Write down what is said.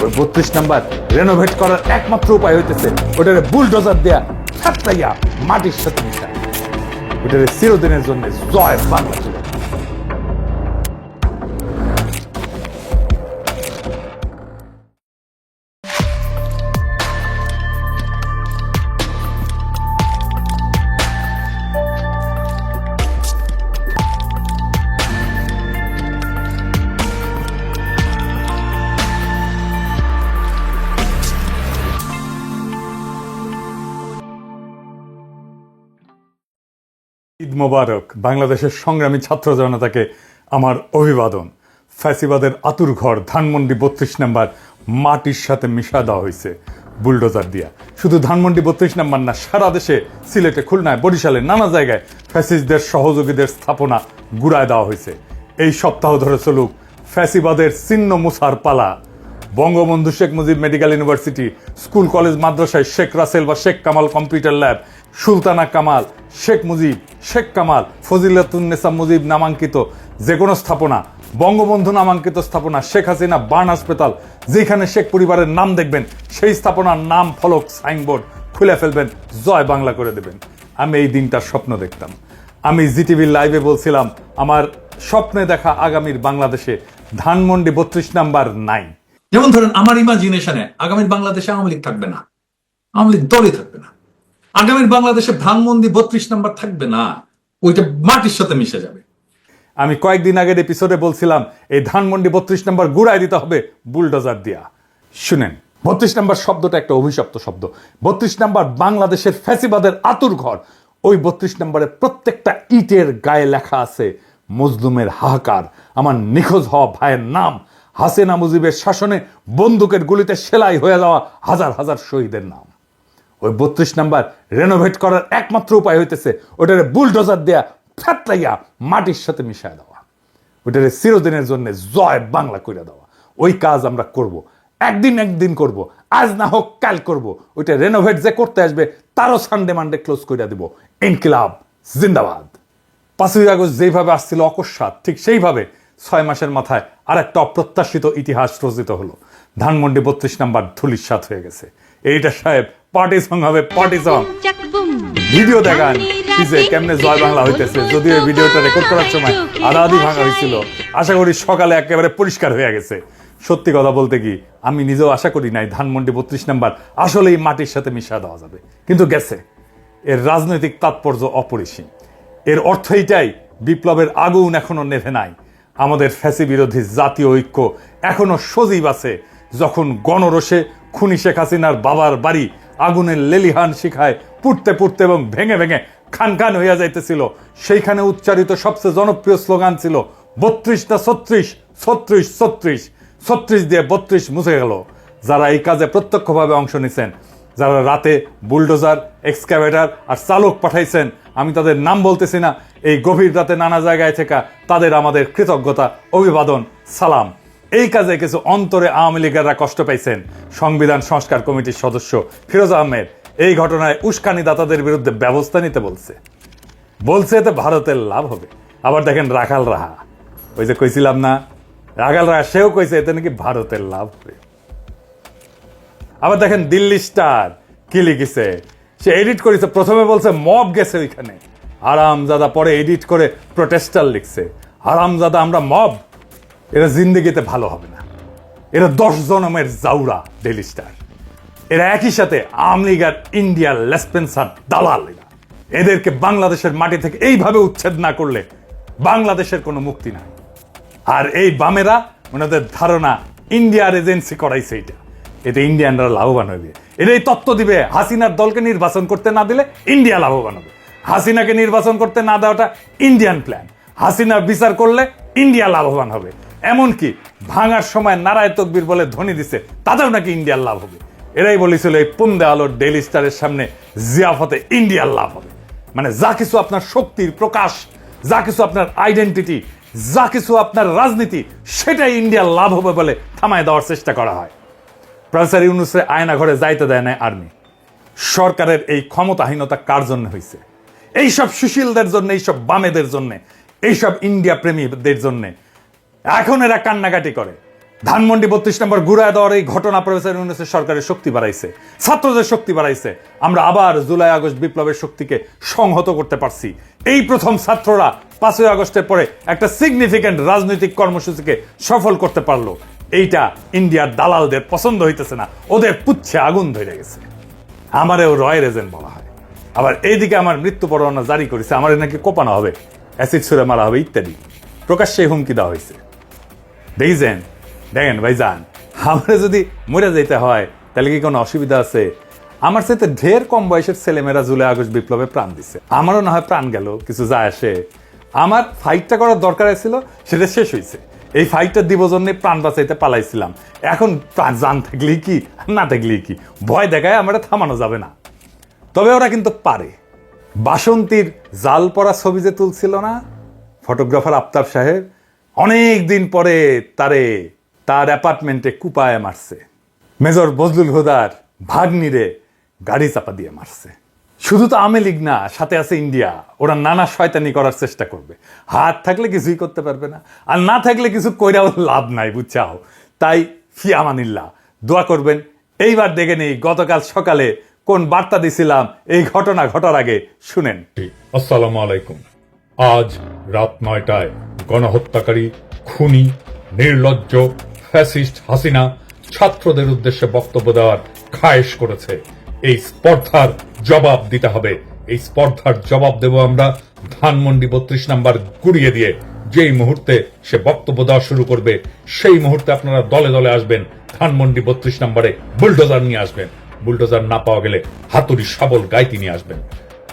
ওই 32 number renovate করার একমাত্র উপায় হইতেছে ওটারে বুলডোজার দেয়া ছাত্রাইয়া মাটির সাথে মিশা, ওটারে চিরদিনের জন্য জয় বাংলা ছিল। ঈদ মোবারক। বাংলাদেশের সংগ্রামী ছাত্র জনতাকে আমার অভিবাদন। ফ্যাসিবাদের আতুর ঘর ধানমন্ডি 32 নাম্বার মাটির সাথে মিশা দেওয়া হয়েছে বুলডোজার দিয়া। শুধু ধানমন্ডি 32 নাম্বার না, সারা দেশে, সিলেটে, খুলনায়, বরিশালে, নানা জায়গায় ফ্যাসিস্টদের সহযোগীদের স্থাপনা গুড়ায় দেওয়া হয়েছে। এই সপ্তাহ ধরে চলুক ফ্যাসিবাদের চিহ্ন মুছার পালা। Bangabandhu Sheikh Mujib medical university, school college মাদ্রাসায় শেখ রাসেল বা শেখ কামাল কম্পিউটার ল্যাব, সুলতানা কামাল, শেখ মুজিব, শেখ কামাল, ফজিলাতুন্নেসা মুজিব নামাঙ্কিত যে কোনো স্থাপনা, বঙ্গবন্ধু নামাঙ্কিত স্থাপনা, শেখ হাসিনা বার্ন হাসপাতাল, যেখানে শেখ পরিবারের নাম দেখবেন সেই স্থাপনার নাম ফলক সাইনবোর্ড খুলে ফেলবেন, জয় বাংলা করে দেবেন। আমি এই দিনটার স্বপ্ন দেখতাম। আমি জিটিভির লাইভে বলছিলাম আমার স্বপ্নে দেখা আগামীর বাংলাদেশে ধানমন্ডি 32 নাম্বার নাই। যেমন ধরেন আমার ইমাজিনেশনে আগামীর বাংলাদেশে আওয়ামী লীগ থাকবে না, আওয়ামী লীগ দলই থাকবে না। আগামীর বাংলাদেশে ধানমন্ডি 32 নাম্বার থাকবে না, ওইটা মাটির সাথে মিশে যাবে। আমি কয়েকদিন আগের এপিসোডে বলছিলাম এই ধানমন্ডি 32 নাম্বার গুড়ায় দিতে হবে বুলডোজার দিয়া। শুনেন, 32 নাম্বার শব্দটা একটা অভিশপ্ত শব্দ। 32 নাম্বার বাংলাদেশের ফ্যাসিবাদের আতুর ঘর। ওই 32 নাম্বারের প্রত্যেকটা ইটের গায়ে লেখা আছে মজলুমের হাহাকার, আমার নিখোঁজ হওয়া ভাইয়ের নাম, হাসিনা মুজিবের শাসনে বন্দুকের গুলিতে সেলাই হয়ে যাওয়া হাজার হাজার শহীদের নাম। ওই 32 নাম্বার রেনোভেট করার একমাত্র উপায় হইতেছে ওটারে বুলডোজার দেয়া ফ্যাতলাইয়া মাটির সাথে মিশায় দেওয়া, ওটারে চিরদিনের জন্য জয় বাংলা করে দেওয়া। ওই কাজ আমরা করব, একদিন করব, আজ না হোক কাল করব। ওইটা রেনোভেট যে করতে আসবে তারও সানডে মানডে ক্লোজ করে দিব। ইনকিলাব জিন্দাবাদ। 5ই আগস্ট যেইভাবে আসছিল অকস্মাৎ, ঠিক সেইভাবে 6 মাসের মাথায় আর একটা অপ্রত্যাশিত ইতিহাস রচিত হলো। ধানমন্ডি 32 নাম্বার ধুলিস্যাৎ হয়ে গেছে। এইটা সাহেব পার্টি সং হবে, পার্টি সং। ভিডিও দেখান পিছে কেমনে জয় বাংলা হইতেছে। যদিও এই ভিডিওটা রেকর্ড করার সময় আধা ভাঙা হয়েছিল, আশা করি সকালে একেবারে পরিষ্কার হয়ে গেছে। সত্যি কথা বলতে কি, আমি নিজেও আশা করি নাই ধানমন্ডি 32 নাম্বার আসলেই মাটির সাথে মিশা দেওয়া যাবে, কিন্তু গেছে। এর রাজনৈতিক তাৎপর্য অপরিসীম। এর অর্থ এইটাই, বিপ্লবের আগুন এখনো নেভে নাই। আমাদের ফ্যাসি বিরোধী জাতীয় ঐক্য এখনো সজীব আছে। যখন গণরোষে খুনি শেখ হাসিনার বাবার বাড়ি আগুনের লেলিহান শিখায় পুড়তে পুড়তে এবং ভেঙে ভেঙে খান খান হইয়া যাইতেছিল, সেইখানে উচ্চারিত সবচেয়ে জনপ্রিয় স্লোগান ছিল 32 না 36, 36, 36, 36 দিয়ে 32 মুছে গেল। যারা এই কাজে প্রত্যক্ষভাবে অংশ নিছেন, যারা রাতে বুলডোজার, এক্সকাভেটর আর চালক পাঠাইছেন, আমি তাদের নাম বলতেছি না, এই গভীর রাতে নানা জায়গায় থেকে তাদের আমাদের কৃতজ্ঞতা, অভিবাদন, সালাম। এই কাজে কিছু অন্তরে আওয়ামী লীগেররা কষ্ট পাইছেন। সংবিধান সংস্কার কমিটির সদস্য ফিরোজ আহমেদ এই ঘটনায় উস্কানিদাতাদের বিরুদ্ধে ব্যবস্থা নিতে বলছে এতে ভারতের লাভ হবে। আবার দেখেন রাখাল রাহা, ওই যে কইছিলাম না, রাখাল রাহা সেও কইছে এতে নাকি ভারতের লাভ হবে। আবার দেখেন দিল্লি স্টার কি লিখেছে, সে এডিট করেছে, প্রথমে বলছে মব গেছে ওইখানে, হারামজাদা পরে এডিট করে প্রোটেস্টার লিখছে। হারামজাদা আমরা মব, এরা জিন্দেগিতে ভালো হবে না, এরা 10 জনমের জাউরা ডেইলি স্টার। এরা একই সাথে আওয়ামী লীগ আর ইন্ডিয়ার লেসপেন্সার দালাল। এদেরকে বাংলাদেশের মাটি থেকে এইভাবে উচ্ছেদ না করলে বাংলাদেশের কোনো মুক্তি নাই। আর এই বামেরা, ওনাদের ধারণা ইন্ডিয়ার এজেন্সি করাইছে এইটা, এতে ইন্ডিয়ানরা লাভবান হবে। এটাই তত্ত্ব দিবে হাসিনার দলকে নির্বাচন করতে না দিলে ইন্ডিয়া লাভবান হবে, হাসিনাকে নির্বাচন করতে না দেওয়াটা ইন্ডিয়ান প্ল্যান, হাসিনার বিচার করলে ইন্ডিয়া লাভবান হবে। এমনকি ভাঙার সময় নারায় তকবীর বলে ধ্বনি দিছে, তাতেও নাকি ইন্ডিয়ার লাভ হবে। এরাই বলেছিল এই পুন্দে আলোর ডেইলি স্টারের সামনে জিয়াফতে ইন্ডিয়ার লাভ হবে। মানে যা কিছু আপনার শক্তির প্রকাশ, যা কিছু আপনার আইডেন্টিটি, যা কিছু আপনার রাজনীতি, সেটাই ইন্ডিয়ার লাভ হবে বলে থামায় দেওয়ার চেষ্টা করা হয়। প্রফেসর ইউনূসের আয়না ঘরে যাইতে দেয় না আর্মি। সরকারের এই ক্ষমতাহীনতা কার জন্য হয়েছে? এইসব সুশীলদের জন্য, এইসব বামেদের জন্য, এইসব ইন্ডিয়া প্রেমীদের জন্য। এখন এরা কান্নাকাটি করে, ধানমন্ডি 32 নম্বর গুড়ায় দেওয়ার এই ঘটনা প্রফেসর ইউনূসের সরকারের শক্তি বাড়াইছে, ছাত্রদের শক্তি বাড়াইছে। আমরা আবার জুলাই আগস্ট বিপ্লবের শক্তিকে সংহত করতে পারছি। এই প্রথম ছাত্ররা 5ই আগস্টের পরে একটা সিগনিফিক্যান্ট রাজনৈতিক কর্মসূচিকে সফল করতে পারলো। এইটা ইন্ডিয়ার দালালদের পছন্দ হইতেছে না, ওদের পুচ্ছে আগুন ধরে গেছে। আমারেও রয়ের এজেন্ট বলা হয়। আবার এইদিকে আমার মৃত্যু পরোয়ানা জারি করেছে, আমার নাকি কোপানো হবে, অ্যাসিড ছুড়ে মারা হবে ইত্যাদি প্রকাশ্যে হুমকি দেওয়া হয়েছে। দেখেন ভাইজান, আমরা যদি মরে যেতে হয় তাহলে কি কোনো অসুবিধা আছে? আমার সাথে ঢের কম বয়সের ছেলেমেয়েরা জুলাই আগস্ট বিপ্লবে প্রাণ দিছে, আমারও না হয় প্রাণ গেল, কিছু যায় আসে। আমার ফাইটটা করার দরকার ছিল, সেটা শেষ হয়েছে। এই ফাইটটা দিব জন্য প্রাণ বাঁচাইতে পালাইছিলাম। এখন প্রাণ জান থাকলেই কি না থাকলেই কি, ভয় দেখায় আমরা থামানো যাবে না। তবে ওরা কিন্তু পারে। বাসন্তীর জাল পরা ছবি যে তুলছিল না ফটোগ্রাফার আফতাব সাহেব, অনেক দিন পরে তার অ্যাপার্টমেন্টে কুপায় মারছে। মেজর বজলুল হুদার ভাগ্নিরে গাড়ি চাপা দিয়ে মারছে। শুধু তো আওয়ামী লীগ না, সাথে আছে ইন্ডিয়া। ওরা নানা শয়তানি করার চেষ্টা করবে। হাত থাকলে কিছুই করতে পারবে না, আর না থাকলে কিছু কইরাও লাভ নাই, বুঝছাও। তাই ফিয়ামানিল্লাহ, দোয়া করবেন। এইবার দেখে নেই গতকাল সকালে কোন বার্তা দিছিলাম এই ঘটনা ঘটার আগে, শুনেন। আসসালামু আলাইকুম। আজ রাত 9টায় গণহত্যাকারী, খুনি, নির্লজ্জ ফ্যাসিস্ট হাসিনা ছাত্রদের উদ্দেশ্যে বক্তব্য দেওয়ার খায়েশ করেছে। এই স্পর্ধার জবাব দিতে হবে। এই স্পর্ধার জবাব দেব আমরা ধানমন্ডি 32 নাম্বার গুড়িয়ে দিয়ে। যেই মুহূর্তে সে বক্তব্য দেওয়া শুরু করবে সেই মুহূর্তে আপনারা দলে দলে আসবেন, ধানমন্ডি 32 নাম্বারে বুলডোজার নিয়ে আসবেন। বুলডোজার না পাওয়া গেলে হাতুড়ি শাবল গাইতি নিয়ে আসবেন।